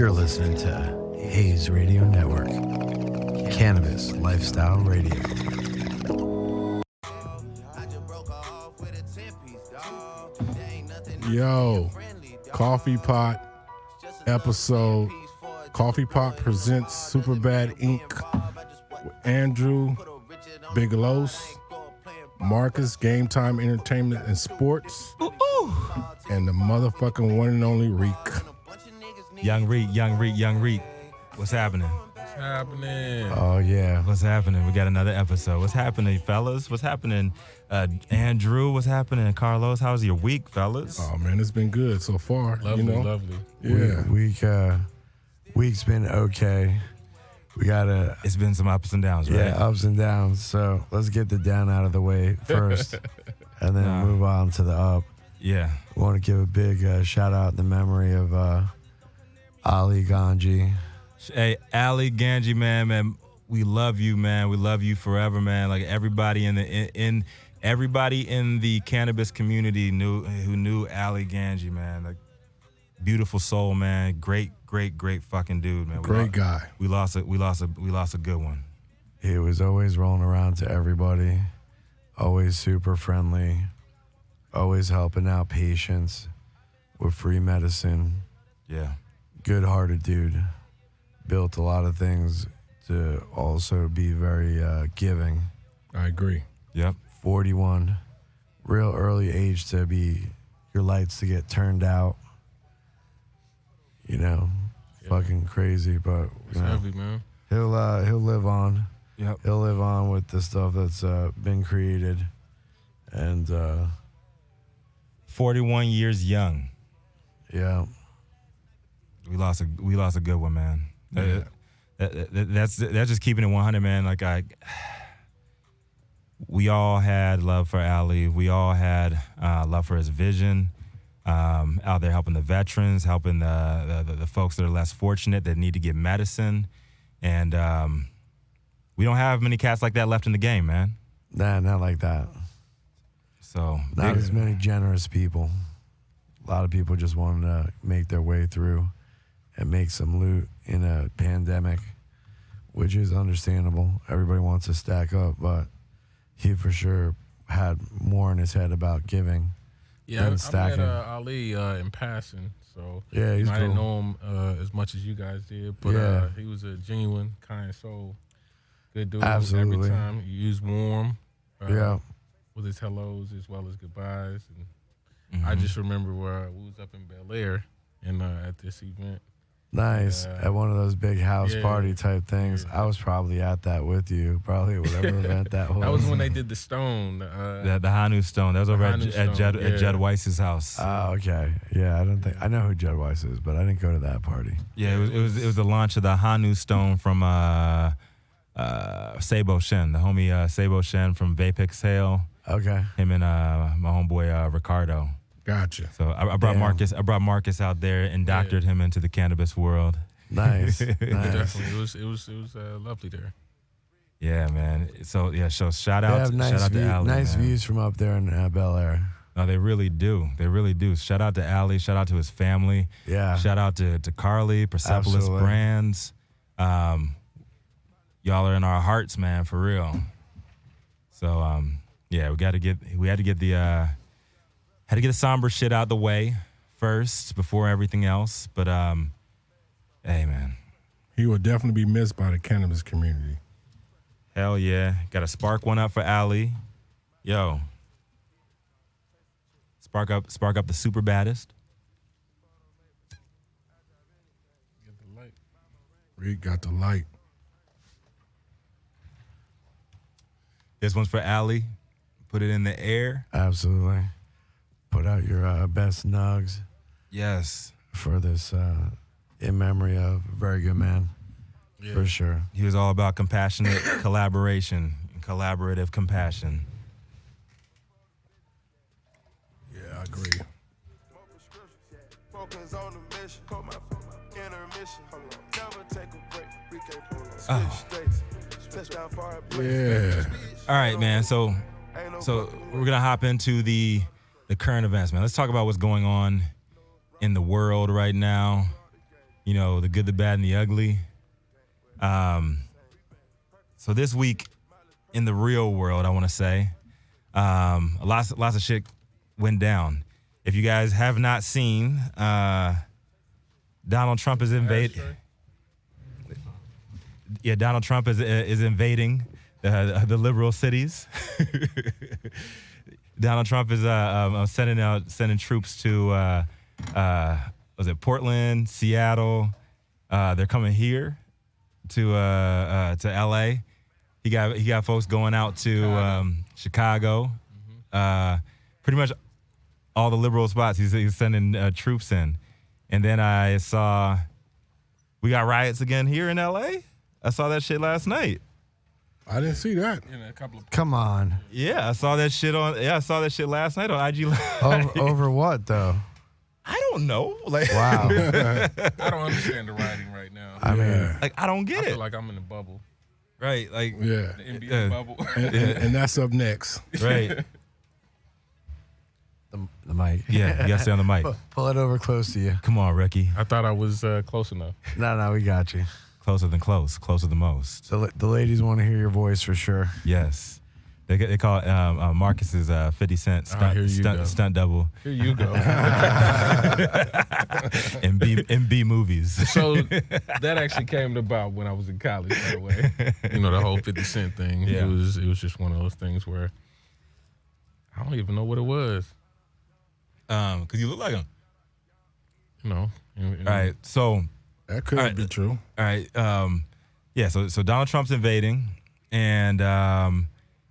You're listening to Hayes Radio Network, Cannabis Lifestyle Radio. Yo, Coffee Pot episode. Coffee Pot presents Superbad Inc. with Andrew, Bigelos, Marcus, GAMETIME Entertainment and Sports, and the motherfucking one and only Reek. Young Reek. What's happening? Oh, yeah. What's happening? We got another episode. What's happening, fellas? What's happening? Andrew, what's happening? Carlos, how's your week, fellas? Oh, man, it's been good so far. Lovely. Yeah. Week's been okay. It's been some ups and downs, right? Yeah, ups and downs. So let's get the down out of the way first, and then move on to the up. Yeah. I want to give a big shout out in the memory of Ali Ganji. Hey, Ali Ganji, man, we love you, man. We love you forever, man. Like everybody in the cannabis community who knew Ali Ganji, man. Like beautiful soul, man. Great fucking dude, man. Great guy. We lost a good one. He was always rolling around to everybody, always super friendly, always helping out patients with free medicine. Yeah. Good-hearted dude. Built a lot of things to also be very giving. I agree. Yep. 41, real early age to be your lights to get turned out. Fucking crazy, but It's heavy, man. he'll live on. Yep. He'll live on with the stuff that's been created, and 41 years young. yeah. We lost a good one, man. Yeah. That's just keeping it 100, man. Like we all had love for Ali. We all had love for his vision. Out there helping the veterans, helping the folks that are less fortunate that need to get medicine, and we don't have many cats like that left in the game, man. Nah, not like that. So Not as many generous people. A lot of people just wanting to make their way through and make some loot in a pandemic, which is understandable. Everybody wants to stack up, but he for sure had more in his head about giving Yeah, than I stacking. met Ali in passing, so Yeah, he's I didn't cool. know him as much as you guys did, but Yeah. he was a genuine, kind soul. Good dude. Absolutely. Every time he used warm Yeah. with his hellos as well as goodbyes. And I just remember where we was up in Bel Air and at this event. Nice. At one of those big house Yeah. party type things. I was probably at that with you. Probably at whatever event that was. That was when they did the stone. the Hanu Stone. That was over Hanu at Judd Stone, Weiss's house. Oh, okay. Yeah, I know who Judd Weiss is, but I didn't go to that party. Yeah, it was the launch of the Hanu Stone from Sabo Shen, the homie Sabo Shen from Vape Exhale. Okay. Him and my homeboy Ricardo. Gotcha. So I brought Damn. Marcus. I brought Marcus out there and doctored him into the cannabis world. Nice. Nice. Definitely, it was lovely there. Yeah, man. So shout They out, have shout out to Ali. nice man. views from up there in Bel Air. No, they really do. They really do. Shout out to Ali. Shout out to his family. Yeah. Shout out to Carly, Persepolis Absolutely. Brands. Y'all are in our hearts, man, for real. So yeah, had to get the somber shit out the way first before everything else. But hey, man. He will definitely be missed by the cannabis community. Hell yeah. Got to spark one up for Ali. Yo. Spark up the super baddest. Get the light. Reek got the light. This one's for Ali. Put it in the air. Absolutely. Put out your best nugs Yes. for this in memory of a very good man. Yeah. For sure. He was all about compassionate collaboration and collaborative compassion. Yeah, I agree. Yeah. All right, man. So we're gonna hop into the current events, man. Let's talk about what's going on in the world right now. you know, the good, the bad, and the ugly. So this week in the real world, I want to say, lots of shit went down. If you guys have not seen, Donald Trump is invading. Yeah, Donald Trump is invading the liberal cities. Donald Trump is sending troops to was it Portland, Seattle? They're coming here to LA. He got folks going out to Chicago. Pretty much all the liberal spots. He's sending troops in. And then I saw we got riots again here in LA. I saw that shit last night. I didn't see that. Come on. Yeah, I saw that shit last night on IG Live. Over what though? I don't know. Like, Wow. I don't understand the writing right now. I mean, like I don't get I it. feel like I'm in a bubble. Right, like Yeah. The NBA bubble. And that's up next. right. the mic. Yeah, you gotta stay on the mic. Pull it over close to you. Come on, Ricky. I thought I was close enough. No, we got you. Closer than close. Closer than most. The ladies want to hear your voice for sure. Yes. They call it Marcus's 50 Cent here you go. stunt double Here you go. in B movies. So that actually came about when I was in college, by the way. You know, the whole 50 Cent thing. Yeah. It was just one of those things where I don't even know what it was. Because you look like him. You know. All right, so That could All right. be true. all right, yeah. So Donald Trump's invading, and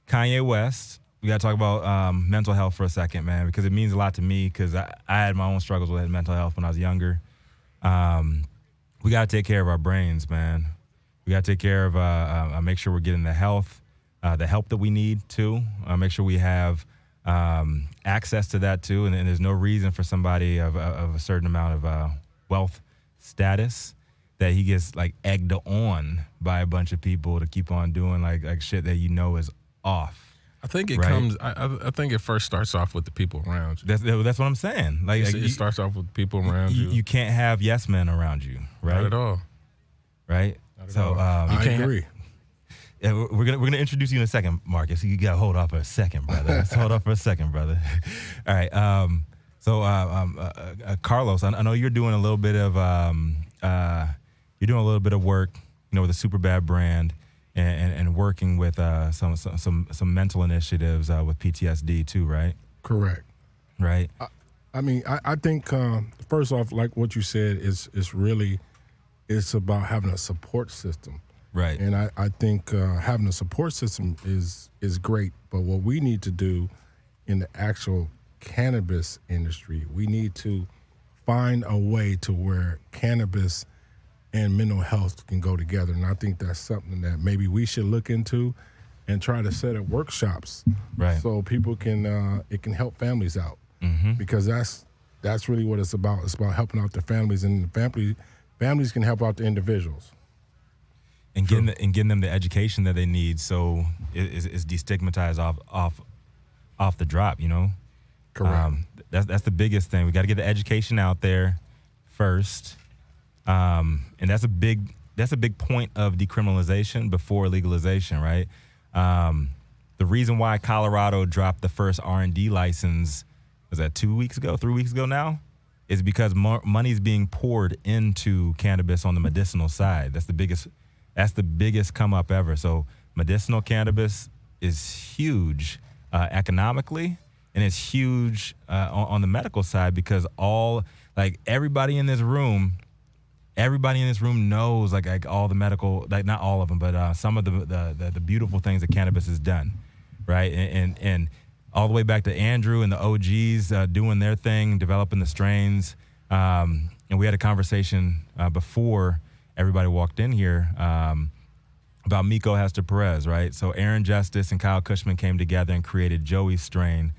Kanye West. We got to talk about mental health for a second, man, because it means a lot to me. Because I had my own struggles with mental health when I was younger. We got to take care of our brains, man. We got to take care of make sure we're getting the help that we need too. Make sure we have access to that too, and there's no reason for somebody of a certain amount of wealth status that he gets like egged on by a bunch of people to keep on doing like shit that you know is off. I think it Right. comes. I think it first starts off with the people around you. That's what I'm saying. Like, It starts off with the people around you. you can't have yes men around you, right? Not at all. Right. at So all. I can't- agree. yeah, we're gonna introduce you in a second, Marcus. You gotta hold off for a second, brother. Let's hold off for a second, brother. All right. Carlos, I know you're doing a little bit of work, you know, with the Superbad brand, and working with some mental initiatives with PTSD too, right? Correct. Right. I mean, I think first off, like what you said, it's about having a support system. Right. And I think having a support system is great. But what we need to do in the actual cannabis industry, we need to find a way to where cannabis and mental health can go together. And I think that's something that maybe we should look into and try to set up workshops, Right. so people can it can help families out, Mm-hmm. because that's really what it's about. It's about helping out the families, and families can help out the individuals. And getting them the education that they need, so it's destigmatized off the drop. You know. Correct. That's the biggest thing. We got to get the education out there first, and that's a big point of decriminalization before legalization, right? The reason why Colorado dropped the first R&D license, was that 3 weeks ago now, is because money's being poured into cannabis on the medicinal side. That's the biggest come up ever. So medicinal cannabis is huge economically. And it's huge on the medical side, because everybody in this room knows like all the medical, like not all of them, but some of the beautiful things that cannabis has done, right? And all the way back to Andrew and the OGs doing their thing, developing the strains. And we had a conversation before everybody walked in here about Miko Hester Perez, right? So Aaron Justice and Kyle Cushman came together and created Joey's strain.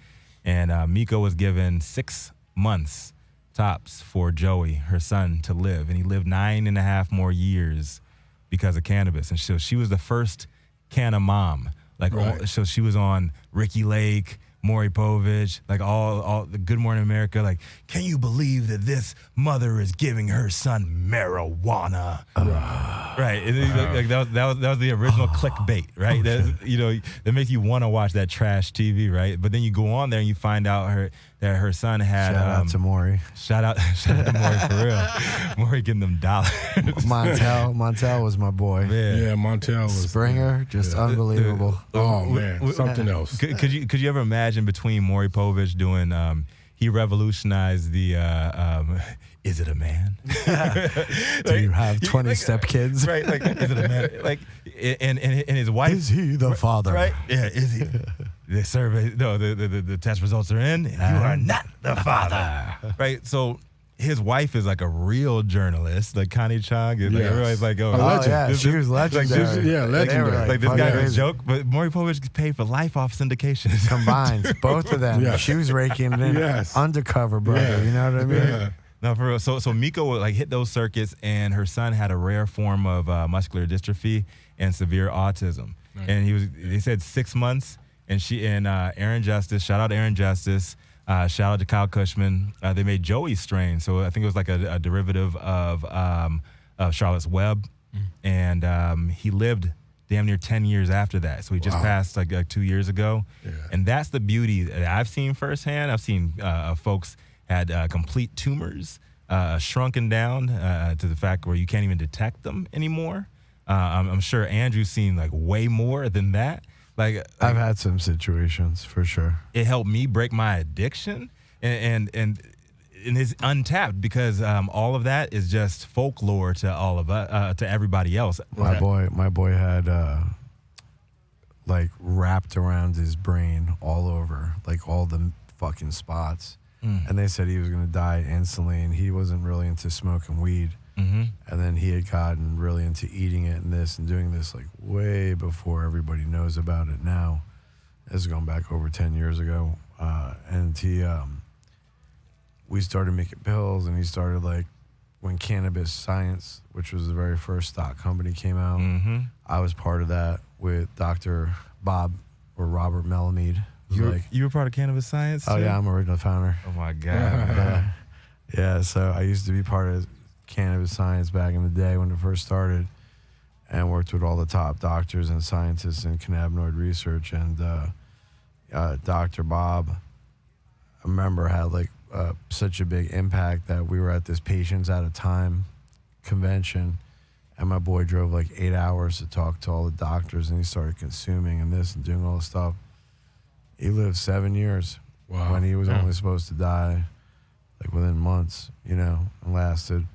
And Miko was given 6 months tops for Joey, her son, to live. And he lived 9.5 more years because of cannabis. And so she was the first canna mom. Right. So she was on Ricky Lake, Maury Povich, like all the Good Morning America, like, can you believe that this mother is giving her son marijuana? Right. And like that was the original clickbait, right? That makes you want to watch that trash TV, right? But then you go on there and you find out that her son had Shout out to Maury. Shout out to Maury for real. Maury getting them dollars. Montel was my boy. Man. Yeah, Montel was Springer, just unbelievable. Oh man, something else. Could you ever imagine between Maury Povich doing he revolutionized the is it a man? Do you have 20 stepkids? Right, like is it a man? Like and his wife, is he the father? Right? Yeah, is he? The survey, no, the test results are in, and you are not the father. Right? So his wife is like a real journalist, like Connie Chung. Like everybody's like, a legend. Yeah, she was legendary. Legendary. Like this guy was a joke, but Maury Povich gets paid for life off syndication. Combined, both of them. Yeah. She was raking it in. Undercover, brother. Yeah. You know what I mean? Yeah. No, for real. So Miko would like hit those circuits, and her son had a rare form of muscular dystrophy and severe autism. Right. And they said 6 months, and Aaron Justice, shout out to Aaron Justice, shout out to Kyle Cushman. They made Joey's strain, so I think it was like a derivative of Charlotte's Web, and he lived damn near 10 years after that. So he just passed like 2 years ago, and that's the beauty that I've seen firsthand. I've seen folks had complete tumors shrunken down to the fact where you can't even detect them anymore. I'm sure Andrew's seen like way more than that. Like I've had some situations for sure. It helped me break my addiction, and it's untapped because all of that is just folklore to all of us, to everybody else. My boy had like wrapped around his brain all over, like all the fucking spots. And they said he was going to die instantly, and he wasn't really into smoking weed. And then he had gotten really into eating it and this and doing this like way before everybody knows about it now. This is going back over 10 years ago. And we started making pills, and he started like when Cannabis Science, which was the very first stock company, came out. I was part of that with Dr. Bob or Robert Melamede. You were part of Cannabis Science? Oh, yeah, I'm original founder. Oh, my God. Yeah, so I used to be part of Cannabis Science back in the day when it first started, and worked with all the top doctors and scientists in cannabinoid research. And Dr. Bob, I remember, had like such a big impact that we were at this Patients at a Time convention, and my boy drove like 8 hours to talk to all the doctors, and he started consuming and this and doing all this stuff. He lived 7 years when he was only supposed to die like within months, and lasted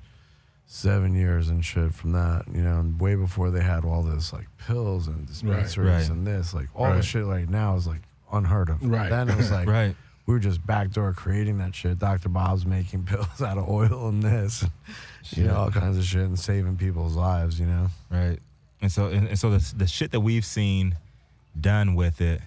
7 years and shit from that, and way before they had all this like pills and dispensaries and this, like all the shit like now is like unheard of. Right. Then it was like we were just backdoor creating that shit. Dr. Bob's making pills out of oil and this, all kinds of shit, and saving people's lives, Right. And so the shit that we've seen done with it,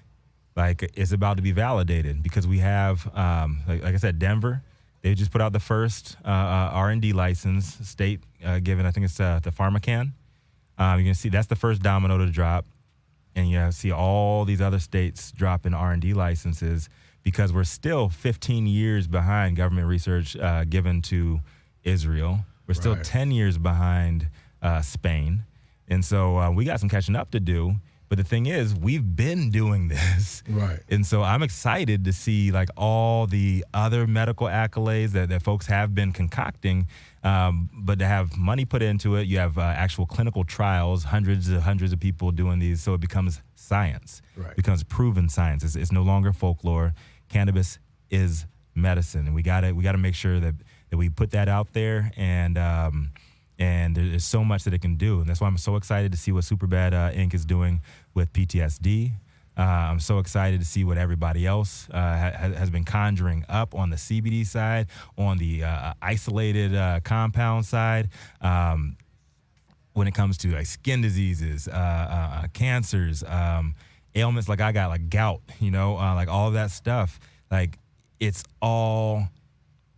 like, it's about to be validated because we have, like I said, Denver. They just put out the first R&D license, state given. I think it's the PharmaCann. You can see that's the first domino to drop, and you see all these other states dropping R&D licenses because we're still 15 years behind government research given to Israel. We're still 10 years behind Spain, and so we got some catching up to do. But the thing is, we've been doing this. Right. And so I'm excited to see like all the other medical accolades that folks have been concocting, but to have money put into it. You have actual clinical trials, hundreds of people doing these. So it becomes science, becomes proven science. It's no longer folklore. Cannabis is medicine. And we gotta make sure that we put that out there, and there's so much that it can do. And that's why I'm so excited to see what Superbad Inc. is doing with PTSD. I'm so excited to see what everybody else has been conjuring up on the CBD side, on the isolated compound side. When it comes to like skin diseases, cancers, ailments like I got, like gout, like all of that stuff, like it's all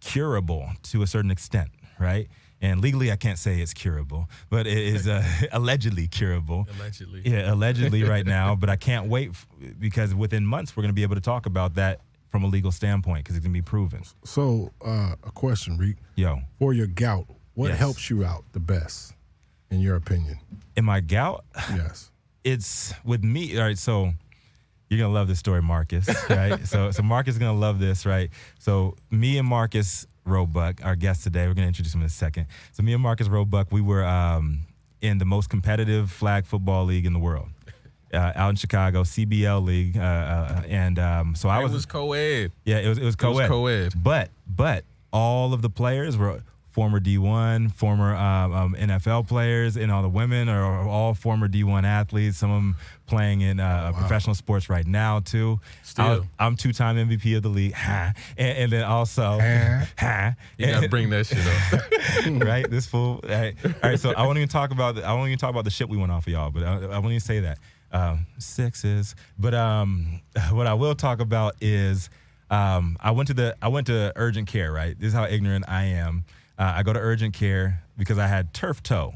curable to a certain extent, right? And legally, I can't say it's curable, but it is allegedly curable. Allegedly. Yeah, allegedly right now. But I can't wait because within months, we're going to be able to talk about that from a legal standpoint because it's going to be proven. So, a question, Reek. Yo. For your gout, what Yes. helps you out the best, in your opinion? In my gout, Yes. it's with me. All right, so you're going to love this story, Marcus, right? so Marcus is going to love this, right? So me and Marcus Roebuck, our guest today, we're going to introduce him in a second. So me and Marcus Roebuck, we were in the most competitive flag football league in the world. Out in Chicago, CBL League, so I It was co-ed. Yeah, it was co-ed. It was co-ed. But all of the players were former D1, former NFL players, and all the women are all former D1 athletes. Some of them playing in professional sports right now too. Still. I'm two-time MVP of the league, and then also, You gotta bring that shit up. right? This fool. All right. So I won't even talk about the shit we went off of y'all, but I won't even say that. Sixes. But what I will talk about is I went to urgent care, right? This is how ignorant I am. I go to urgent care because I had turf toe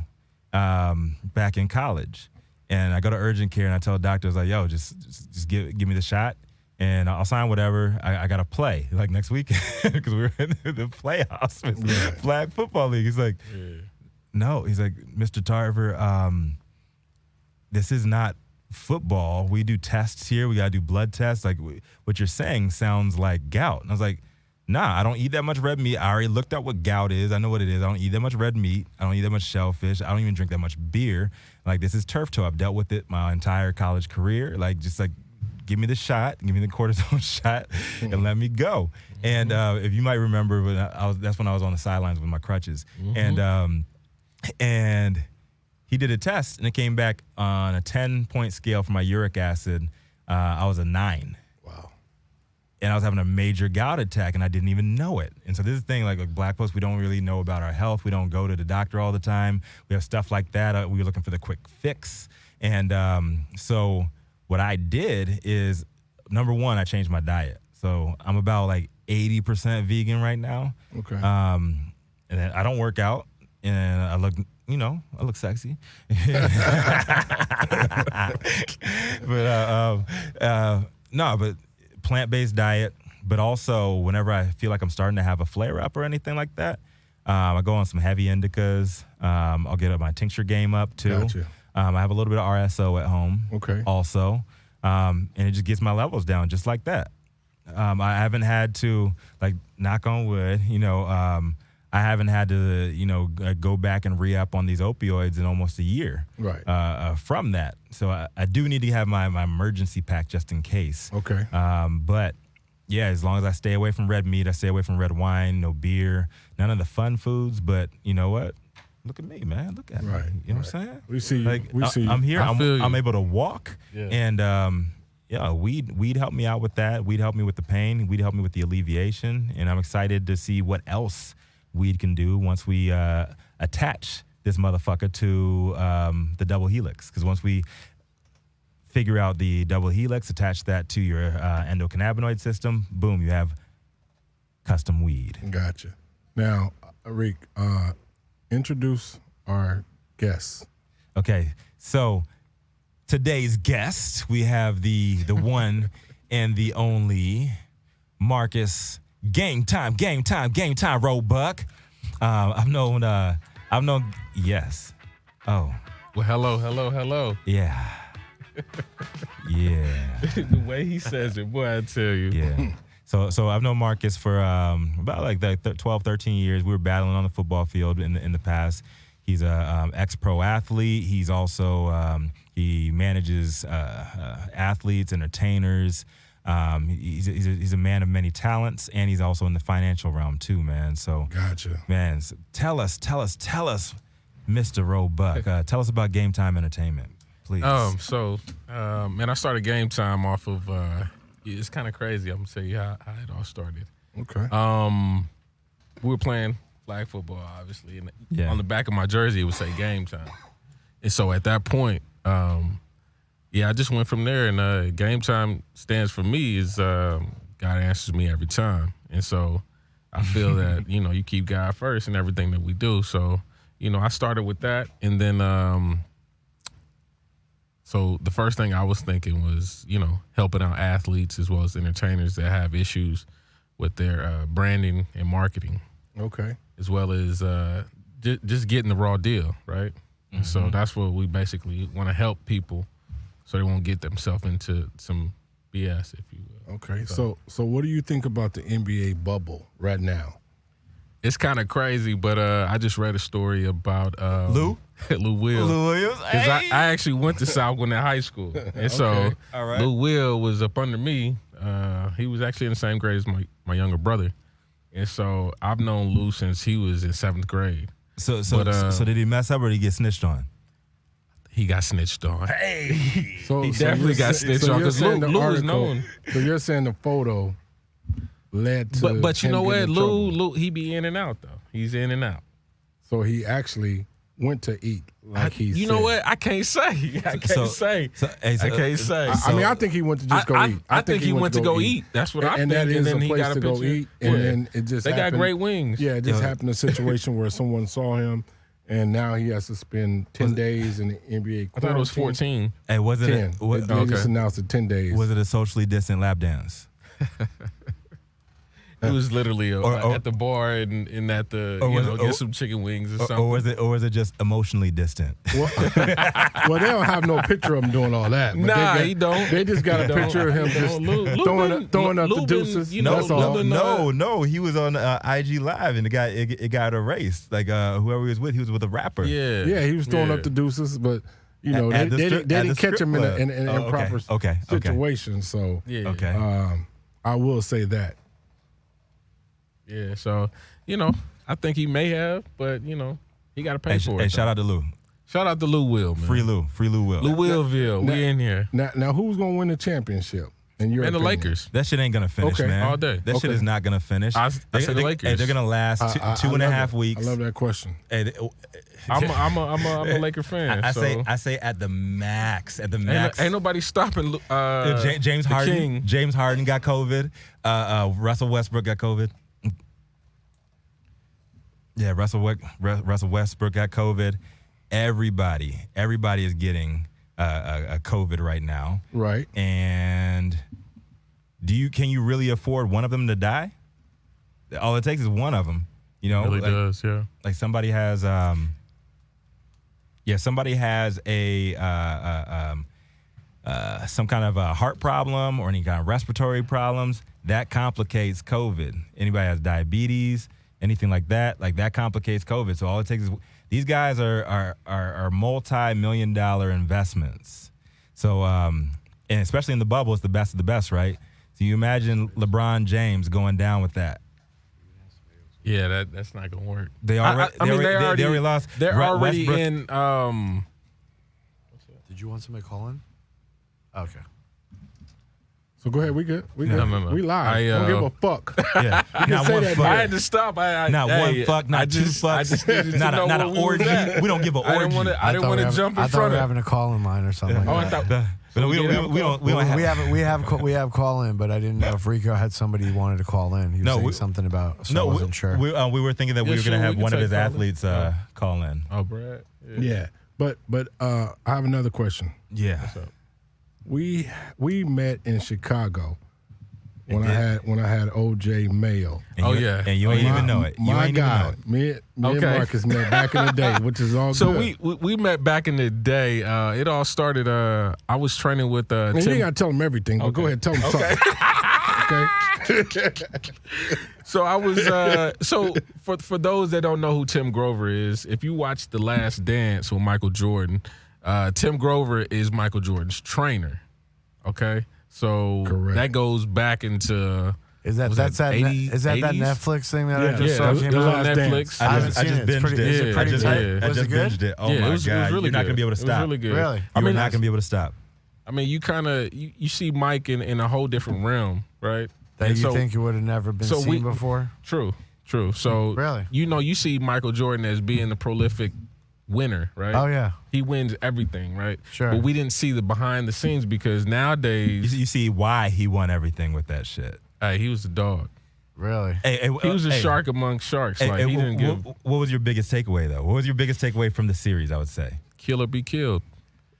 back in college. And I go to urgent care and I tell the doctor, I was like, yo, just give me the shot and I'll sign whatever. I got to play like next week because we were in the playoffs with flag football league. He's like, no. He's like, Mr. Tarver, this is not football. We do tests here. We got to do blood tests. Like what you're saying sounds like gout. And I was like, nah, I don't eat that much red meat. I already looked up what gout is. I know what it is. I don't eat that much red meat. I don't eat that much shellfish. I don't even drink that much beer. Like this is turf toe. I've dealt with it my entire college career. Like just like give me the shot, give me the cortisone shot, and let me go. And if you might remember, that's when I was on the sidelines with my crutches. And he did a test, and it came back on a 10-point scale for my uric acid. I was a 9. Wow. And I was having a major gout attack, and I didn't even know it. And so this is the thing, like Black folks, we don't really know about our health. We don't go to the doctor all the time. We have stuff like that. We were looking for the quick fix. And so what I did is, number one, I changed my diet. So I'm about like 80% vegan right now. Okay. And then I don't work out, and I look sexy. But plant-based diet. But also, whenever I feel like I'm starting to have a flare-up or anything like that, I go on some heavy indicas. I'll get my tincture game up too. Gotcha. I have a little bit of RSO at home. Okay. Also, and it just gets my levels down just like that. I haven't had to, like, knock on wood, I haven't had to, go back and re-up on these opioids in almost a year. Right. From that. So I do need to have my emergency pack just in case. Okay. But, yeah, as long as I stay away from red meat, I stay away from red wine, no beer, none of the fun foods. But you know what? Look at me, man. Look at me. You know what I'm saying? We see you. Like, We see you. I'm here. I feel you. I'm able to walk. Yeah. And, weed helped me out with that. Weed helped me with the pain. Weed helped me with the alleviation. And I'm excited to see what else weed can do once we attach this motherfucker to the double helix. Because once we figure out the double helix, attach that to your endocannabinoid system, boom, you have custom weed. Gotcha. Now, Rick, introduce our guests. Okay, so today's guest, we have the one and the only Marcus Game Time Roebuck. I've known, yes. Oh. Well, hello. Yeah. Yeah. The way he says it, boy, I tell you. Yeah. So I've known Marcus for about like 12, 13 years. We were battling on the football field in the past. He's a ex-pro athlete. He's also he manages athletes, entertainers. He's a man of many talents, and he's also in the financial realm too, man. So Gotcha. man, so tell us, Mr. Roebuck. Tell us about Game Time Entertainment, please. Man, I started Game Time off of. It's kind of crazy. I'm gonna tell you how it all started. Okay. We were playing flag football, obviously, and Yeah. on the back of my jersey it would say Game Time. And so at that point, I just went from there. And Game Time stands for me is God answers me every time. And so I feel that, you keep God first in everything that we do. So, I started with that. And then, so the first thing I was thinking was, helping out athletes as well as entertainers that have issues with their branding and marketing. Okay. As well as just getting the raw deal, right? And so that's what we basically want to help people so they won't get themselves into some BS, if you will. Okay. So what do you think about the NBA bubble right now? It's kind of crazy, but I just read a story about Lou Williams. Because I actually went to Southwind in high school. And so All right. Lou Will was up under me. He was actually in the same grade as my younger brother. And so I've known Lou since he was in 7th grade. So did he mess up or did he get snitched on? He got snitched on. So He definitely got snitched on because Lou is known. So you're saying the photo led to But you him know what? getting in trouble. Lou, he be in and out, though. He's in and out. So he actually went to eat like he said. You know what? I can't say. I can't say. I can't say. I mean, I think he went to just go eat. I think he went to go eat. That's what I think. And that is then a he place got to a go picture. eat. And then it just They got happened. great wings. Yeah, it just happened a situation where someone saw him, and now he has to spend 10 days in the NBA quarantine. I thought it was 14. Hey, was it 10. They just announced it 10 days. was it a socially distant lap dance? It was literally Or- at the bar and at the get some chicken wings or something. Or was it just emotionally distant? Well, well, they don't have no picture of him doing all that. But Nah, he don't. They just got a picture of him just throwing up the deuces. That's all. No, he was on IG Live and it got erased. Like whoever he was with a rapper. Yeah. Yeah, he was throwing up the deuces, but At the they strip- didn't at the catch strip him in club. an improper Okay. situation. So Yeah. Okay. I will say that. Yeah. So, I think he may have, but, he got to pay for it. Hey, shout out to Lou. Shout out to Lou Will, man. Free Lou Will. Lou Willville. We in here. Now who's going to win the championship? In your And the opinion? Lakers. That shit ain't gonna finish, Okay. man. All day. That shit Okay. is not gonna finish. I said the Lakers. Hey, they're gonna last two and a love half it. weeks. I love that question. Hey, I'm a Laker fan. I say at the max. At the max. Ain't nobody stopping James the Harden. King. James Harden got COVID. Russell Westbrook got COVID. Yeah, Russell Westbrook got COVID. Everybody is getting a COVID right now. Right. And can you really afford one of them to die? All it takes is one of them. Really does, yeah. Like somebody has a some kind of a heart problem or any kind of respiratory problems that complicates COVID. Anybody has diabetes, anything like that complicates COVID. So all it takes is these guys are multi-million-dollar investments. So and especially in the bubble, it's the best of the best, right? So you imagine LeBron James going down with that. Yeah, that's not gonna work. They already lost. They're already Westbrook. in. Did you want somebody to call in? Okay. So go ahead. We good. We No, good. no. We live. Don't give a fuck. Yeah, not say one that, fuck. I had to stop. Not one fuck, not two fucks, I just needed to not know an where we orgy. was at. We don't give an I orgy. didn't want to jump in I thought front we were of. having a call in line or something. Oh, I like that. thought. But we don't have. We have call in, but I didn't know if Rico had somebody he wanted to call in. He was saying something about, so I wasn't sure. We were thinking that we Yeah, were going to sure, have we can one of take his call in. athletes call in. Oh, Brad. Yeah. But I have another question. Yeah. What's up? We met in Chicago when did. I had OJ Mayo. And Oh, you- yeah. And you ain't even know it. You My ain't even know God, it. me and Okay. Marcus met back in the day, which is all So good. we met back in the day. It all started. I was training with And you Tim. ain't got to tell him everything, but go ahead, tell him something. Okay. So I was so for those that don't know who Tim Grover is, if you watch The Last Dance with Michael Jordan, Tim Grover is Michael Jordan's trainer. Okay, so Correct. that goes back into Is that was that's that? 80s? Is that 80s? Netflix thing that I Yeah. just Yeah, saw it was came on out? Netflix. I haven't I seen just it. It's binged pretty, it. is it Yeah, pretty I just- tight? yeah. Was it good? binged it. Oh Yeah, my it was God. really You're not good. going to be able to It was stop. really good. Really? You're not going to be able to stop. I mean, you kind of you see Mike in a whole different realm, right? That And you so- think it would have never been so seen we- before? True. So Really? you see Michael Jordan as being a prolific winner, right? Oh yeah. He wins everything, right? Sure. But we didn't see the behind the scenes because nowadays You see why he won everything with that shit. he was the dog. Really? Hey, He was a shark among sharks. Like he didn't give what was your biggest takeaway though? What was your biggest takeaway from the series? I would say. kill or be killed.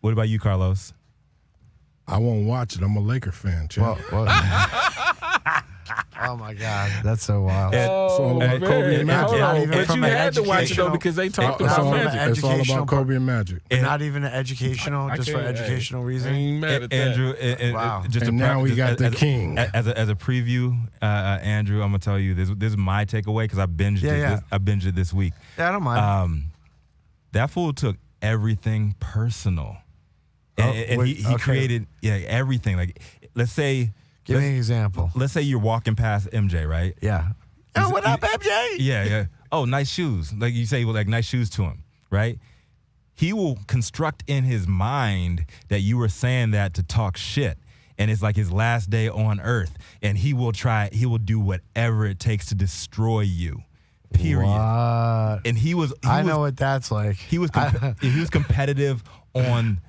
What about you, Carlos? I won't watch it. I'm a Laker fan, champ. Oh my God, that's so wild. It's all about Kobe and Magic. Not even But from you an had to watch it though educational- because they talked It's about all, Magic. it's all Educational about Kobe and Magic. And not even educational, just for can't- educational I reason. ain't mad at that. Andrew, Wow. just And now we got the king. As a preview, Andrew, I'm gonna tell you this is my takeaway because I binged it. Yeah. I binged it this week. Yeah, I don't mind. That fool took everything personal, and he okay. created everything. Like let's say, Give me an example. let's say you're walking past MJ, right? Yeah. Oh, what up, MJ? Yeah. Oh, nice shoes. Like you say, like nice shoes to him, right? He will construct in his mind that you were saying that to talk shit. And it's like his last day on earth. And he will do whatever it takes to destroy you. Period. What? And he was I know what that's like. he was competitive on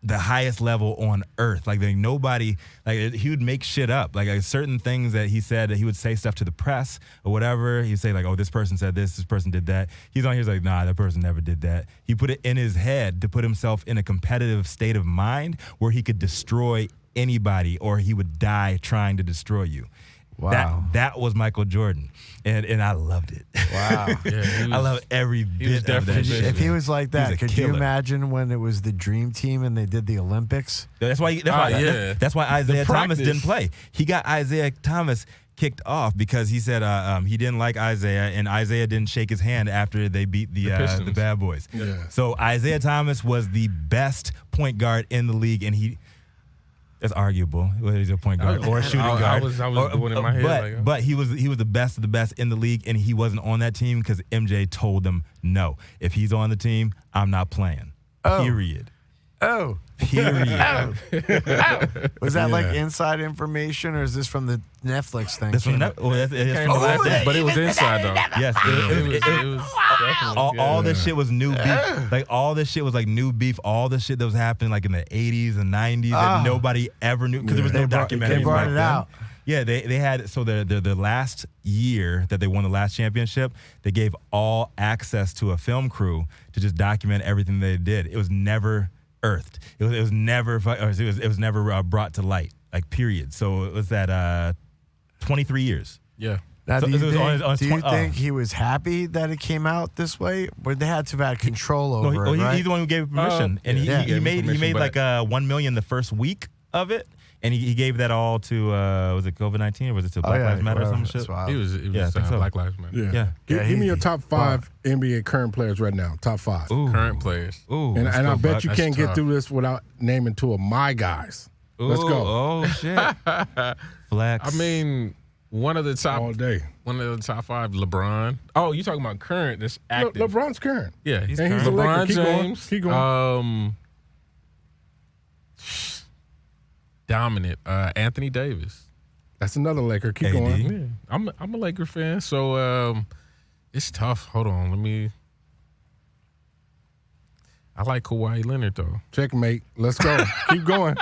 the highest level on earth. Like nobody, like he would make shit up. Like certain things that he said, that he would say stuff to the press or whatever. He'd say like, oh, this person said this person did that. He's on here, he's like, nah, that person never did that. He put it in his head to put himself in a competitive state of mind where he could destroy anybody or he would die trying to destroy you. Wow. That was Michael Jordan. And I loved it. Wow. I love every bit of that shit. If he was like that, He's a could you killer. imagine when it was the Dream Team and they did the Olympics? That's why Isaiah Thomas didn't play. He got Isaiah Thomas kicked off because he said he didn't like Isaiah, and Isaiah didn't shake his hand after they beat the Bad Boys. Yeah. So Isaiah Thomas was the best point guard in the league, and that's arguable. Whether he's a point guard or a shooting guard. I was doing it in my head. But he was the best of the best in the league, and he wasn't on that team because MJ told him, no, if he's on the team, I'm not playing. Oh. Period. Oh. Period. Was that like Yeah. inside information or is this from the Netflix thing? That's from it's from the last day. But it was inside though. Yes, It was definitely, all this shit was new beef. Like all this shit was like new beef. All this shit that was happening like in the 80s and 90s that nobody ever knew because there was no documentaries. They brought back it then. out. Yeah, they had so the last year that they won the last championship, they gave all access to a film crew to just document everything they did. It was never earthed. It was never brought to light. Like period. So it was that 23 years. Yeah. Now, So do you it was think, on do you 20 think he was happy that it came out this way? Or they had to have had control over it, right? He's the one who gave permission, and yeah, he he gave made permission, like $1 million the first week of it, and he gave that all to was it COVID-19 or was it to Black Lives Matter or some shit? That's wild. It was I think so. Black Lives Matter. Yeah. Yeah. Give me your top 5 NBA current players right now. Top 5. Ooh. Current players. Ooh, And let's I go, bet Buck. you That's can't get tough. through this without naming 2 of my guys. Let's Ooh, go. Oh shit, flex. I mean, one of the top All day. 5, LeBron. Oh, you talking about current? That's active. LeBron's current. Yeah, He's And he's a LeBron Laker. Keep going. James. Keep going. Dominant. Anthony Davis. That's another Laker. Keep AD. going. Yeah, I'm a Laker fan, so it's tough. Hold on, I like Kawhi Leonard though. Checkmate. Let's go. Keep going.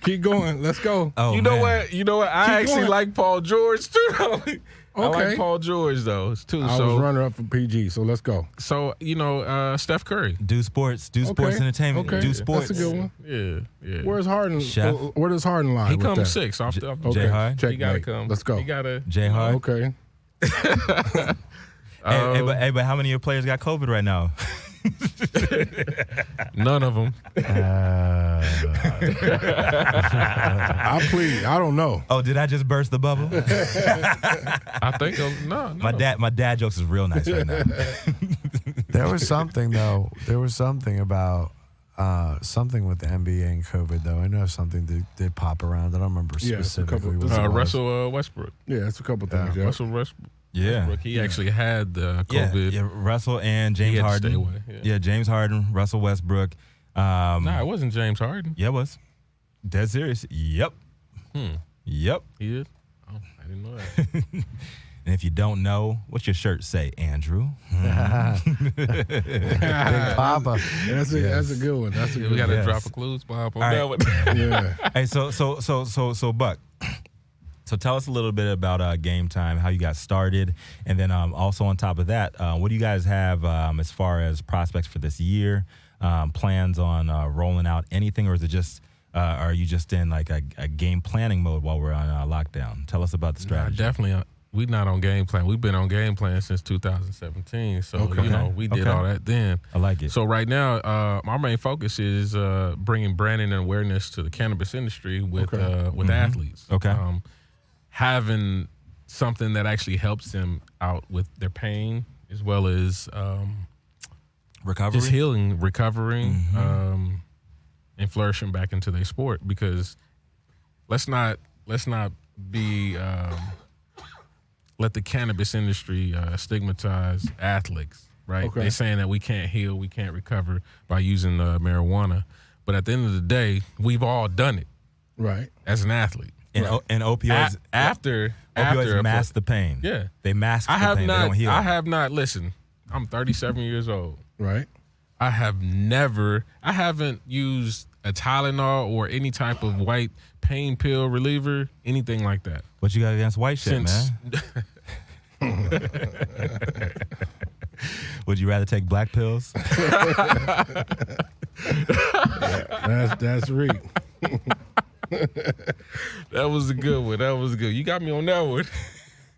Keep going. Let's go. Oh, You know man. what? I Keep actually going. like Paul George too. Though. I Okay. like Paul George though too. I was runner up for PG, so let's go. So Steph Curry. Do sports entertainment. Okay. Do sports. That's a good one. Yeah. Where's Harden? Chef. Where does Harden lie? He with comes that? 6 off the Okay. Jay Hard? Checkmate. He gotta come. Let's go. He gotta. Jay Hard. Okay. But how many of your players got COVID right now? None of them. I plead. I don't know. Oh, did I just burst the bubble? I think no. My dad jokes is real nice right now. There was something, though. There was something about something with the NBA and COVID, though. I know something did pop around. I don't remember Yeah, it's a specifically couple- what it was. Russell Westbrook. Yeah, it's a couple things. Yeah. Russell Westbrook. Yeah. He actually had COVID. Yeah, Russell and He James had to Harden. stay away, yeah. James Harden, Russell Westbrook. Nah, it wasn't James Harden. Yeah, it was. Dead serious. Yep. Yep. He is. Oh, I didn't know that. And if you don't know, what's your shirt say, Andrew? Big Papa. That's a good one. That's a good We got to Yes. drop a clues bomb on All that right. one. one. Yeah. Hey, so Buck. So tell us a little bit about Game Time, how you got started, and then also on top of that, what do you guys have as far as prospects for this year? Plans on rolling out anything, or is it just are you just in like a game planning mode while we're on lockdown? Tell us about the strategy. Definitely. We're not on game plan. We've been on game plan since 2017. So, we did all that then. I like it. So right now, our main focus is bringing branding and awareness to the cannabis industry with athletes. Okay. Having something that actually helps them out with their pain as well as Recovery? just healing, recovering, and flourishing back into their sport. Because let's not be let the cannabis industry stigmatize athletes, right? Okay. They're saying that we can't heal, we can't recover by using marijuana. But at the end of the day, we've all done it Right. as an athlete. And, and opioids After mask the pain. Yeah. They mask the I have pain. They don't heal. I have not. Listen, I'm 37 years old. Right. I haven't used a Tylenol or any type of white pain pill reliever, anything like that. What you got against white shit, Since man? Would you rather take black pills? That's Reek. That was a good one. That was good. You got me on that one.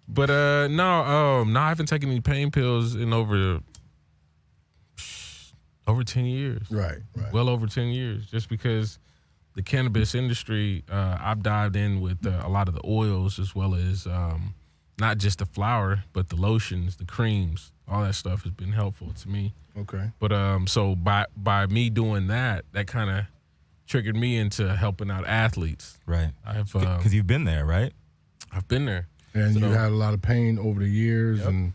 But no, I haven't taken any pain pills in over 10 years. Right. Well over 10 years, just because the cannabis industry, I've dived in with a lot of the oils as well as not just the flower, but the lotions, the creams, all that stuff has been helpful to me. Okay. But so by me doing that kind of triggered me into helping out athletes. Right. Because you've been there, right? I've been there. And you had a lot of pain over the years. Yep. And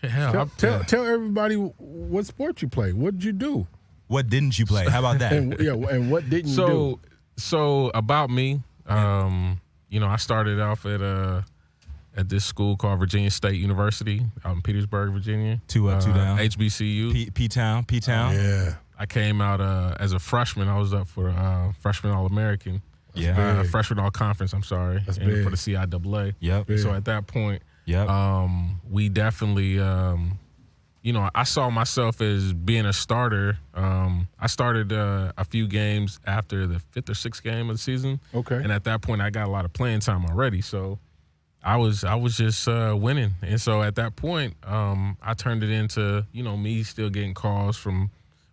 Hell, tell everybody what sport you play. What did you do? What didn't you play? How about that? And what didn't you do? So about me, I started off at this school called Virginia State University out in Petersburg, Virginia. Two up, two down. HBCU. P-Town. Yeah. I came out as a freshman. I was up for freshman All-American. Yeah. Freshman All-Conference, I'm sorry. That's and big. for the CIAA. Yep. Big. So at that point, Yep. we definitely, I saw myself as being a starter. I started a few games after the 5th or 6th game of the season. Okay. And at that point, I got a lot of playing time already. So I was just winning. And so at that point, I turned it into, me still getting calls from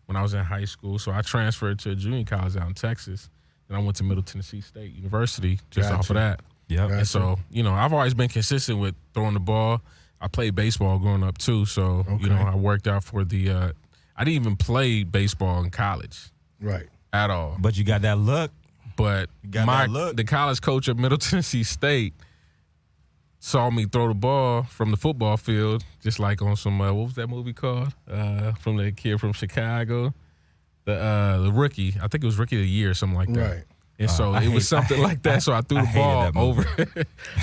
when I was in high school. So I transferred to a junior college out in Texas. And I went to Middle Tennessee State University just off of that. Yep. And so, I've always been consistent with throwing the ball. I played baseball growing up too. So, I worked out for the I didn't even play baseball in college. Right. At all. But you got that look. But the college coach at Middle Tennessee State saw me throw the ball from the football field, just like on some what was that movie called? From the kid from Chicago, the rookie. I think it was Rookie of the Year or something like that. Right. And so it was something like that. So I threw the ball over.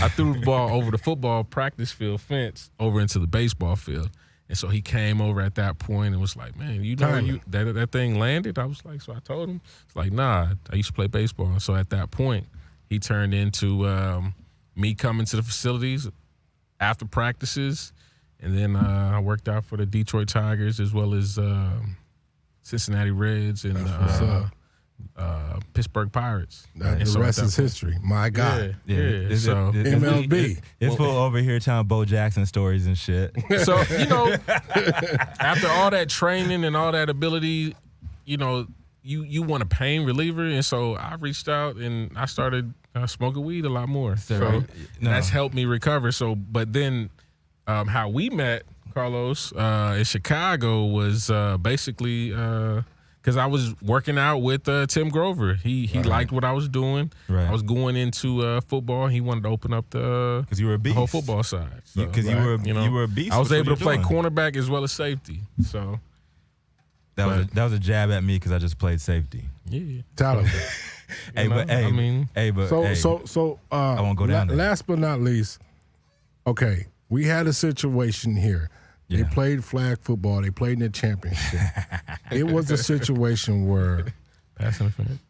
I threw the ball over the football practice field fence over into the baseball field. And so he came over at that point and was like, "Man, that thing landed?" I was like, so I told him, it's like, "Nah, I used to play baseball." And so at that point, he turned into me coming to the facilities after practices, and then I worked out for the Detroit Tigers as well as Cincinnati Reds and Pittsburgh Pirates. The rest is history. My God. Yeah. So MLB. It's full over here telling Bo Jackson stories and shit. So, after all that training and all that ability, you want a pain reliever. And so I reached out and I started smoking weed a lot more. So that's helped me recover. So, but then how we met, Carlos, in Chicago was basically because I was working out with Tim Grover. He liked what I was doing. Right. I was going into football. He wanted to open up because you were a beast. the whole football side. Because you were a beast. I was able to play cornerback as well as safety. So that was a jab at me because I just played safety. Yeah, Tyler. I won't go down there. Last but not least, okay, we had a situation here. They played flag football. They played in the championship. It was a situation where pass interference.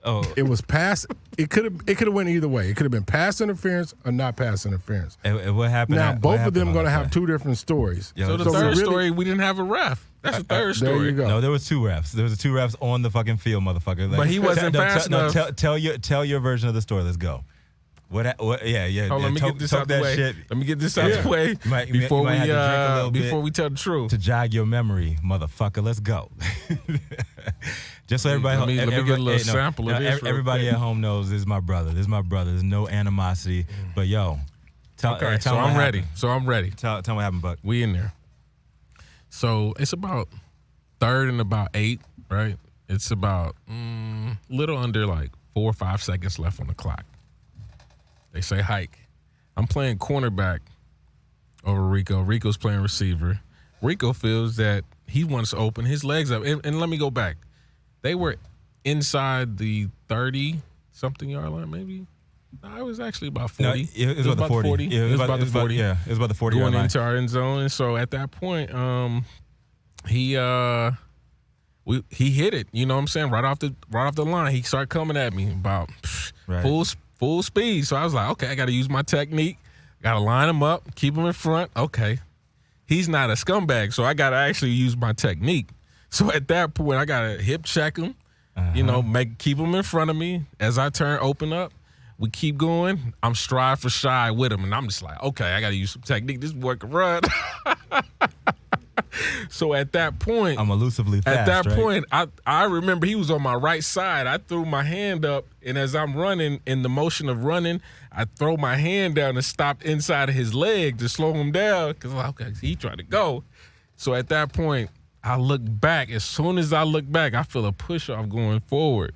Oh, It was pass. It could have went either way. It could have been pass interference or not pass interference. and what happened? Now what both of happened them on going to that have play? 2 different stories. Yeah, So the so third really- story, we didn't have a ref. That's the third There story. you go. No, there was 2 refs. There was 2 refs on the fucking field, motherfucker. Like, But he wasn't fast enough. Tell your version of the story. Let's go. What? Yeah. Hold on, let me get this out the way. Shit Let me get this out the way might before have to drink a little bit we tell the truth. to jog your memory, motherfucker. Let's go. Just so everybody, Let me get a little sample of this real Everybody quick. at home knows this is my brother. This is my brother. There's no animosity. But yo, tell Okay, tell so me what I'm ready. happened. So I'm ready. Tell me what happened, Buck. We in there. So it's about 3rd and about 8, right? It's about little under like 4 or 5 seconds left on the clock. They say hike. I'm playing cornerback over Rico. Rico's playing receiver. Rico feels that he wants to open his legs up. And let me go back. They were inside the 30-something yard line, maybe. No, it was actually about 40. No, it was about the 40. Yeah, It was about the 40. Yeah, it was about the 40 Going yard line. into our end zone. And so at that point, he hit it. You know what I'm saying? Right off the line, he started coming at me about Right. full speed. So I was like, okay, I got to use my technique. Got to line him up, keep him in front. Okay, he's not a scumbag, so I got to actually use my technique. So at that point, I got to hip check him. You know, keep him in front of me as I open up. We keep going. I'm stride for stride with him, and I'm just like, okay, I got to use some technique. This boy can run. So at that point, I'm elusively fast. at that right? point, I remember he was on my right side. I threw my hand up, and as I'm running, in the motion of running, I throw my hand down and stop inside of his leg to slow him down because okay, he tried to go. So at that point, I look back. As soon as I look back, I feel a push off going forward,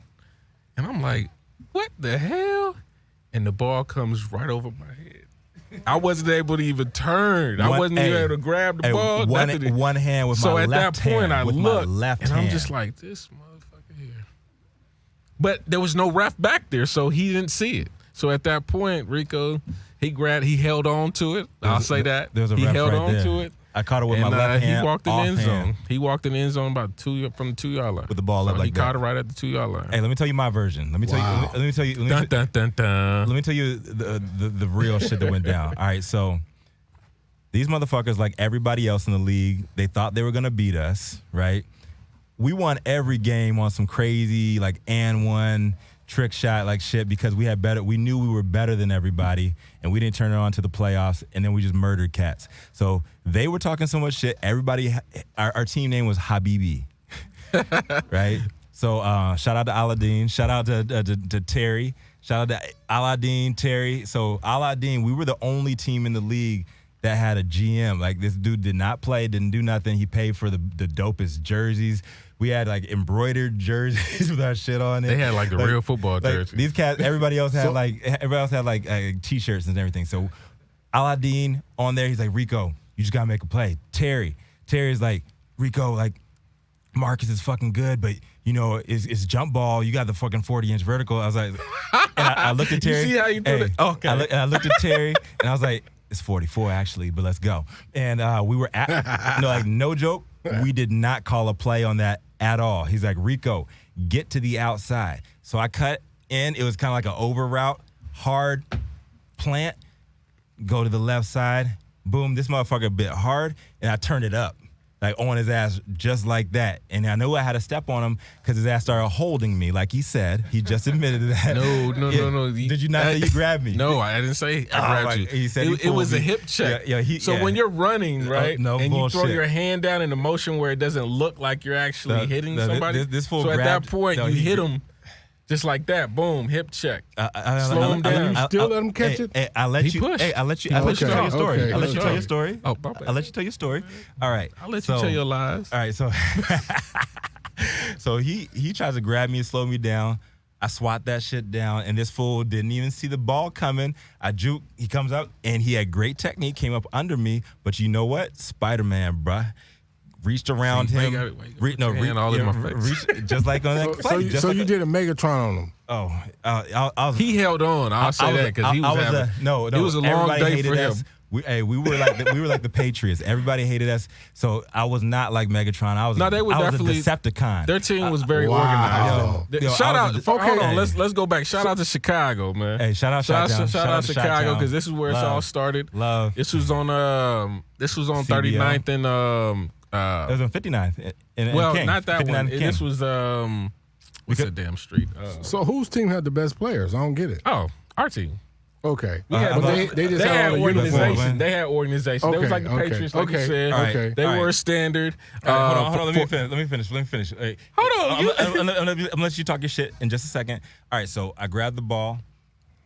and I'm like, "What the hell?" And the ball comes right over my head. I wasn't able to even turn. I wasn't even able to grab the ball. nothing. One hand with So my at left that point, hand. I with looked, my left and hand. I'm just like, this motherfucker here. But there was no ref back there, so he didn't see it. So at that point, Rico, he held on to it. I'll say that. There's a he ref held right on there. to it. I caught it with And my left hand. he walked in the end offhand. zone. He walked in the end zone about from the 2-yard line. With the ball so up like he that. caught it right at the 2-yard line. Hey, let me tell you my version. Let me tell Wow. you. Let me tell you. Dun, dun, dun, dun. Let me tell you the real shit that went down. All right, so these motherfuckers, like everybody else in the league, they thought they were gonna beat us, right? We won every game on some crazy like and one trick shot like shit because we had better. We knew we were better than everybody, and we didn't turn it on to the playoffs, and then we just murdered cats. So they were talking so much shit. Everybody, our team name was Habibi, right? So shout out to Aladdin. Shout out to Terry. Shout out to Aladdin, Terry. So Aladdin, we were the only team in the league that had a GM. Like this dude did not play, didn't do nothing. He paid for the dopest jerseys. We had like embroidered jerseys with our shit on it. They had like the real football jerseys. These cats, everybody else had like t-shirts and everything. So Aladdin on there, he's like, Rico, you just gotta make a play. Terry's like, Rico, like Marcus is fucking good, but you know, it's jump ball. You got the fucking 40-inch vertical. I was like, and I looked at Terry. You see how you do it? Okay. I looked at Terry and I was like, it's 44 actually, but let's go. And we were no joke, we did not call a play on that at all. He's like, Rico, get to the outside. So I cut in. It was kind of like an over route, hard plant, go to the left side. Boom, this motherfucker bit hard, and I turned it up, like on his ass just like that. And I knew I had to step on him because his ass started holding me, like he said. He just admitted that. No. Did you not say you grabbed me? No, I didn't say I grabbed you. He said he it pulled was a me. hip check. Yeah, when you're running, right, no and you throw bullshit. your hand down in a motion where it doesn't look like you're actually hitting somebody. This fool so at grabbed- that point, no, you he- hit him just like that. Boom, hip check. Slow him down. You still let him catch it? Hey, I let He you. pushed. Hey, I let you. He I let pushed you tell off. your story. Okay, I let you okay. tell your story. Oh, my bad. I let you tell your story. All right. I'll let you tell your lies. All right. So, so he tries to grab me and slow me down. I swat that shit down, and this fool didn't even see the ball coming. I juke. He comes up, and he had great technique. Came up under me, but you know what? Spider-Man, bruh. Reached around See, why you him. gotta put your hand all in my face? Just like on that play. So you did a Megatron on him. Oh, I was. He held on. I'll say that because he was having. no. It was a long everybody day hated for us, him. We were like the Patriots. Everybody hated us. So I was not like Megatron. I was No, they were I was definitely a Decepticon. Their team was very Wow. organized. Yo, Shout I out. was Hold on. hey. Let's go back. Shout out to Chicago, man. Hey, shout out Shout Chi-Town. out Chicago Chi-Town. because this is where it's Love. all started. Love. This was on CBL. 39th and It was on 59th. In well, King. not that 59th one. King. This was what's that damn street? So whose team had the best players? I don't get it. Oh, our team. Okay. Yeah, but they just they had had all the uniforms. organization. They had organization. They was like the Okay, Patriots, like you okay, said. okay. They All were right. a standard. All right, hold on. Let me finish. Hey, Hold on, I'm gonna let you talk your shit in just a second. All right, so I grabbed the ball,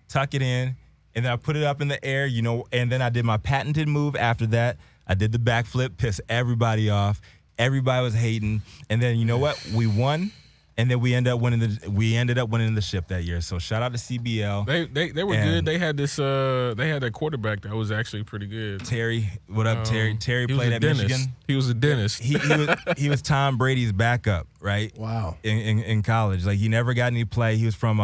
tuck it in, and then I put it up in the air, and then I did my patented move after that. I did the backflip, pissed everybody off. Everybody was hating. And then you know what? We won. And then we ended up winning the ship that year. So shout out to CBL. They were good. They had this they had that quarterback that was actually pretty good. Terry, what up, Terry? Terry He was played a at dentist. Michigan. He was a dentist. He was Tom Brady's backup, right? Wow. In college, like he never got any play. He was from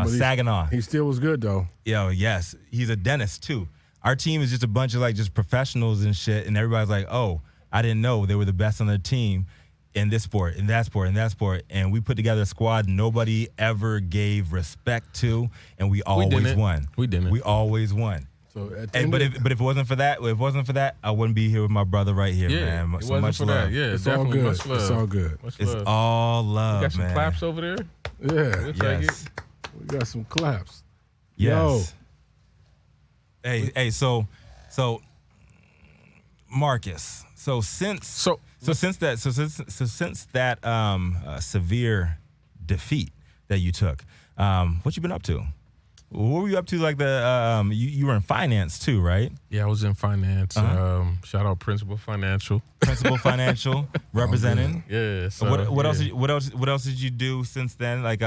Saginaw. He still was good though. Yes, he's a dentist too. Our team is just a bunch of like just professionals and shit, and everybody's like, oh, I didn't know they were the best on their team in this sport, in that sport, in that sport, and we put together a squad nobody ever gave respect to, and we always won. We didn't. We always won. So at the And, end but of- if it wasn't for that, I wouldn't be here with my brother right here, Yeah, man. it So wasn't much for love. that. Yeah, it's all definitely good. much love. It's all good. Much It's love. all love, You got some man. claps over there. Yeah. We'll take Yes. it. We got some claps. Yes. Hey, so Marcus. So since that severe defeat that you took, what you been up to? What were you up to? Like you were in finance too, right? Yeah, I was in finance. Shout out Principal Financial. Principal Financial representing. Yeah. So, What else? yeah. What else did you do since then? Like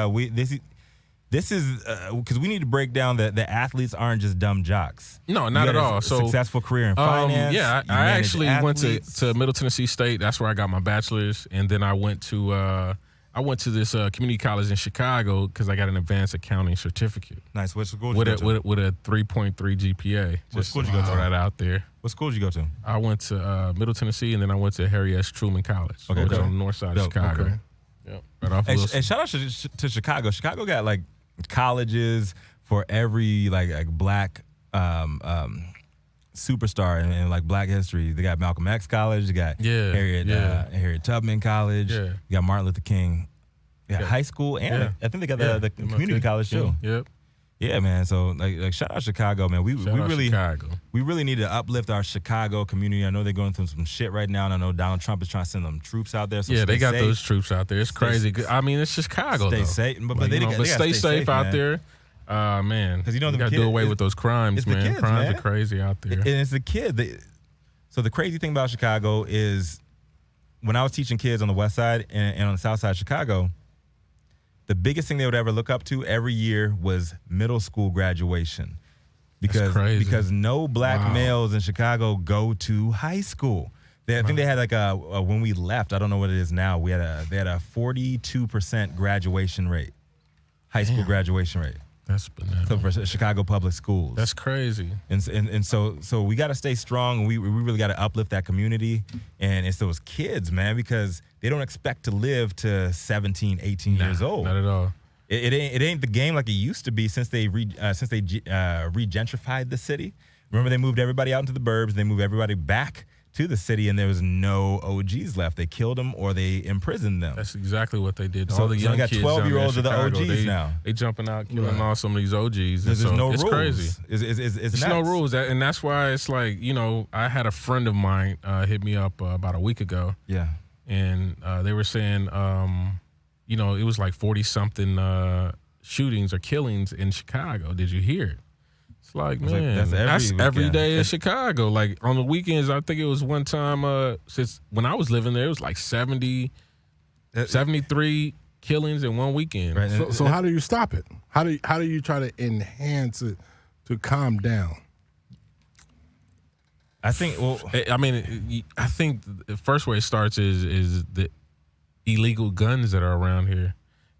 this is because we need to break down that the athletes aren't just dumb jocks. No, You not had at a all. So successful career in finance. Yeah, You I managed actually went athletes. to Middle Tennessee State. That's where I got my bachelor's, and then I went to this community college in Chicago because I got an advanced accounting certificate Nice. What school did with you go to? with a 3.3 GPA. What school did you go to? Throw that out there. What school did you go to? I went to Middle Tennessee, and then I went to Harry S. Truman College, Okay, which is dope. on the north side Dope. of Chicago. Okay. Yep. Right off Hey, Wilson. shout out to Chicago. Chicago got like colleges for every like black superstar in like Black history. They got Malcolm X College. They got Harriet Tubman College. Yeah. You got Martin Luther King. Yeah, Yeah. high school and Yeah. I think they got Yeah. the community college too. Yep. Yeah, man. So like shout out Chicago, man. We Shout out really Chicago. we really need to uplift our Chicago community. I know they're going through some shit right now, and I know Donald Trump is trying to send them troops out there. So Yeah, they stay got safe. those troops out there. It's crazy. I mean, it's Chicago. Stay though. safe, but Like, they you know, gotta but stay safe out man. there. Man, 'Cause you know we them gotta kids- do away it's- with those crimes, it's the man. kids, Crimes man. are crazy out there. And it's the kid. So the crazy thing about Chicago is when I was teaching kids on the west side and on the south side of Chicago, the biggest thing they would ever look up to every year was middle school graduation. crazy. Because no black Wow. males in Chicago go to high school. I think they had like when we left, I don't know what it is now, they had a 42% graduation rate. High school graduation rate. That's bananas. So for Chicago public schools. That's crazy. And so we got to stay strong, and we really got to uplift that community. And it's those kids, man, because they don't expect to live to 17, 18 years old. Not at all. It ain't the game like it used to be since they regentrified the city. Remember, they moved everybody out into the burbs. They moved everybody back to the city, and there was no OGs left. They killed them or they imprisoned them. That's exactly what they did. So- All the so young they got kids 12-year-olds down there in are the Chicago, OGs now. They jumping out, killing all some of these OGs. There's and so no it's rules. crazy. It's There's no nuts. rules, and that's why it's like, you know, I had a friend of mine hit me up about a week ago, Yeah. and they were saying, you know, it was like 40-something shootings or killings in Chicago. Did you hear it? It's like, It's like, man, that's that's every every weekend. day in Chicago. Like on the weekends, I think it was one time since when I was living there, it was like 73 killings in one weekend. Right. So how do you stop it? How do you try to enhance it to calm down? I think, well, I mean, I think the first way it starts is the illegal guns that are around here.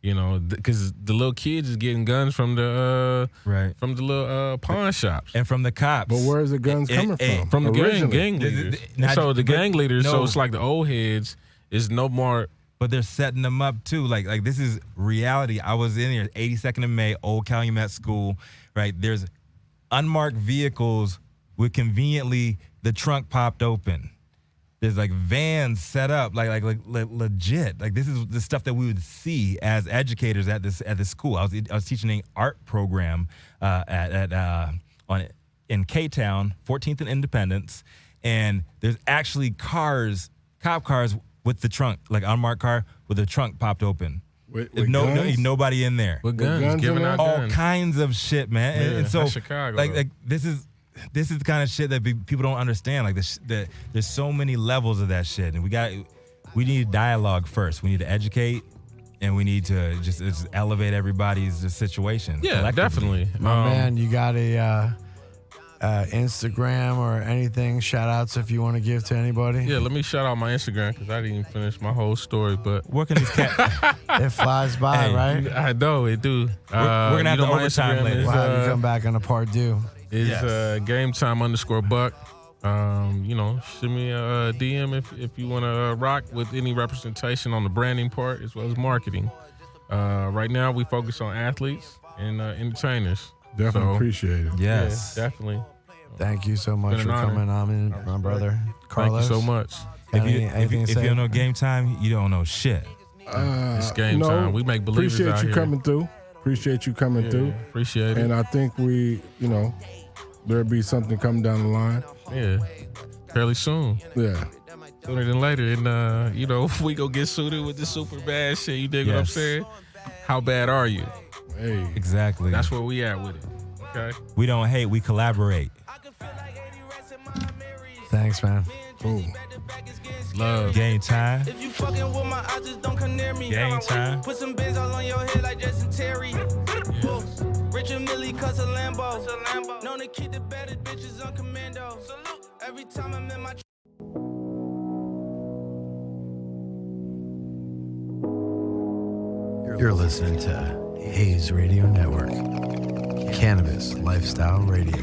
You know, because the little kids is getting guns from the Right. from the little pawn shops And from the cops. But where's the guns coming from? from the originally? gang leaders. Not- So the but gang leaders, so no. it's like the old heads is no more. But they're setting them up too. Like this is reality. I was in here 82nd of May, Old Calumet School, right? There's unmarked vehicles with conveniently the trunk popped open. There's like vans set up, like legit. Like this is the stuff that we would see as educators at this school. I was teaching an art program in K-Town, 14th and Independence, and there's actually cop cars with the trunk, like unmarked car with the trunk popped open. With Nobody in there. With guns, guns giving in out there? All guns. kinds of shit, man. Yeah, And so that's Chicago, like though. this is the kind of shit that people don't understand. Like that there's so many levels of that shit, and we need dialogue first. We need to educate, and we need to just elevate everybody's situation. Yeah, collectively. definitely. My man, you got a Instagram or anything? Shout outs if you want to give to anybody. Yeah, let me shout out my Instagram because I didn't even finish my whole story, but Where can these cats? It flies by, Hey, right? I know it do. We're gonna have you the know, my overtime Instagram later. is, We'll have you come back on a part due. is Yes. GameTime_Buck. You know, send me a DM if you want to rock with any representation on the branding part as well as marketing. Right now, we focus on athletes and entertainers. Definitely So, appreciate it. Yes. Yeah, definitely. Thank you so much Been for an honor. coming on, my brother. Carlos. Thank you so much. Got If you anything to if say? you don't know Game Time, you don't know shit. It's game time. We make believers Appreciate out you here. coming through. Appreciate you coming Yeah, through. appreciate it. And I think there'll be something coming down the line. Yeah, fairly soon. Yeah. Sooner than later. And, we go get suited with the super bad shit. You dig what I'm Yes. saying? How bad are you? Hey. Exactly. That's where we at with it. Okay? We don't hate, we collaborate. Thanks, man. Boom. Love. Game Time. If you fucking with my eyes, just don't come near me. Game Time. Put some bins all on your head like Jason Terry. Richard Millie cuss a Lambo. Known to keep the baddest bitches on commando. Every time I'm in my You're listening to Hayes Radio Network, Cannabis Lifestyle Radio.